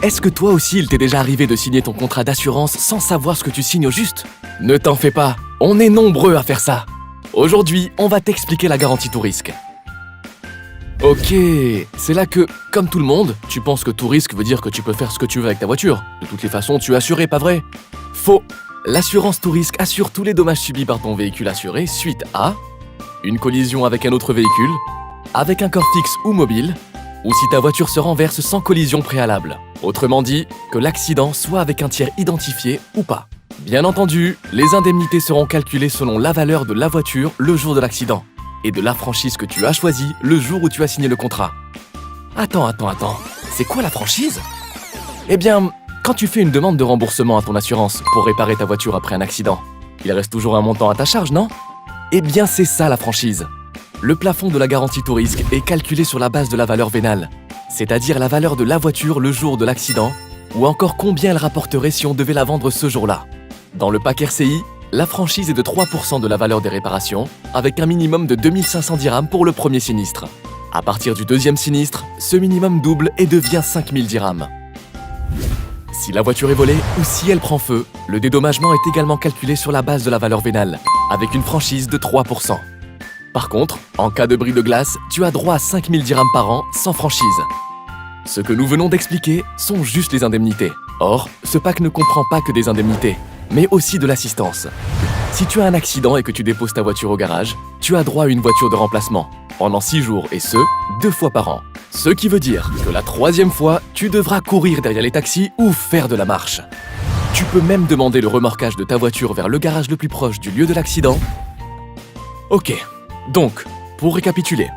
Est-ce que toi aussi il t'est déjà arrivé de signer ton contrat d'assurance sans savoir ce que tu signes au juste? Ne t'en fais pas, on est nombreux à faire ça. Aujourd'hui, on va t'expliquer la garantie tout risque. Ok, c'est là que, comme tout le monde, tu penses que tout risque veut dire que tu peux faire ce que tu veux avec ta voiture. De toutes les façons, tu es assuré, pas vrai? Faux. L'assurance tout risque assure tous les dommages subis par ton véhicule assuré suite à une collision avec un autre véhicule, avec un corps fixe ou mobile, ou si ta voiture se renverse sans collision préalable. Autrement dit, que l'accident soit avec un tiers identifié ou pas. Bien entendu, les indemnités seront calculées selon la valeur de la voiture le jour de l'accident et de la franchise que tu as choisie le jour où tu as signé le contrat. Attends, c'est quoi la franchise? Eh bien, quand tu fais une demande de remboursement à ton assurance pour réparer ta voiture après un accident, il reste toujours un montant à ta charge, non? Eh bien, c'est ça la franchise. Le plafond de la garantie tout risque est calculé sur la base de la valeur vénale, c'est-à-dire la valeur de la voiture le jour de l'accident, ou encore combien elle rapporterait si on devait la vendre ce jour-là. Dans le pack RCI, la franchise est de 3% de la valeur des réparations, avec un minimum de 2500 dirhams pour le premier sinistre. À partir du deuxième sinistre, ce minimum double et devient 5000 dirhams. Si la voiture est volée ou si elle prend feu, le dédommagement est également calculé sur la base de la valeur vénale, avec une franchise de 3%. Par contre, en cas de bris de glace, tu as droit à 5000 dirhams par an sans franchise. Ce que nous venons d'expliquer sont juste les indemnités. Or, ce pack ne comprend pas que des indemnités, mais aussi de l'assistance. Si tu as un accident et que tu déposes ta voiture au garage, tu as droit à une voiture de remplacement, pendant 6 jours et ce, 2 fois par an. Ce qui veut dire que la 3e fois, tu devras courir derrière les taxis ou faire de la marche. Tu peux même demander le remorquage de ta voiture vers le garage le plus proche du lieu de l'accident. Ok, donc, pour récapituler,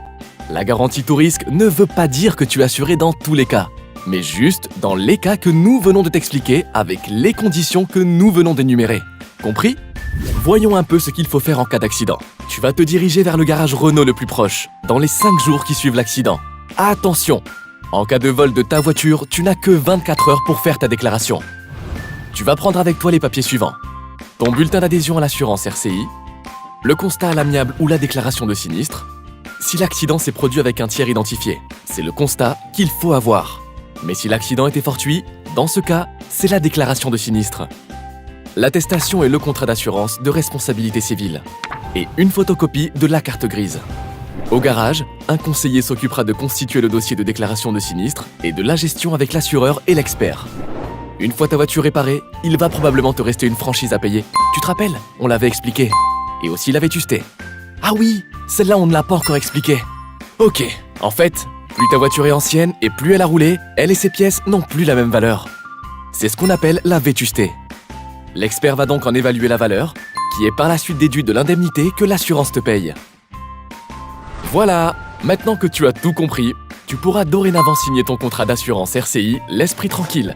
la garantie tout risque ne veut pas dire que tu es assuré dans tous les cas, mais juste dans les cas que nous venons de t'expliquer avec les conditions que nous venons d'énumérer. Compris? Voyons un peu ce qu'il faut faire en cas d'accident. Tu vas te diriger vers le garage Renault le plus proche, dans les 5 jours qui suivent l'accident. Attention! En cas de vol de ta voiture, tu n'as que 24 heures pour faire ta déclaration. Tu vas prendre avec toi les papiers suivants. Ton bulletin d'adhésion à l'assurance RCI, le constat à l'amiable ou la déclaration de sinistre. Si l'accident s'est produit avec un tiers identifié, c'est le constat qu'il faut avoir. Mais si l'accident était fortuit, dans ce cas, c'est la déclaration de sinistre. L'attestation et le contrat d'assurance de responsabilité civile. Et une photocopie de la carte grise. Au garage, un conseiller s'occupera de constituer le dossier de déclaration de sinistre et de la gestion avec l'assureur et l'expert. Une fois ta voiture réparée, il va probablement te rester une franchise à payer. Tu te rappelles? On l'avait expliqué. Et aussi la vétusté. Ah oui, celle-là on ne l'a pas encore expliqué. Ok, en fait, plus ta voiture est ancienne et plus elle a roulé, elle et ses pièces n'ont plus la même valeur. C'est ce qu'on appelle la vétusté. L'expert va donc en évaluer la valeur, qui est par la suite déduite de l'indemnité que l'assurance te paye. Voilà, maintenant que tu as tout compris, tu pourras dorénavant signer ton contrat d'assurance RCI l'esprit tranquille.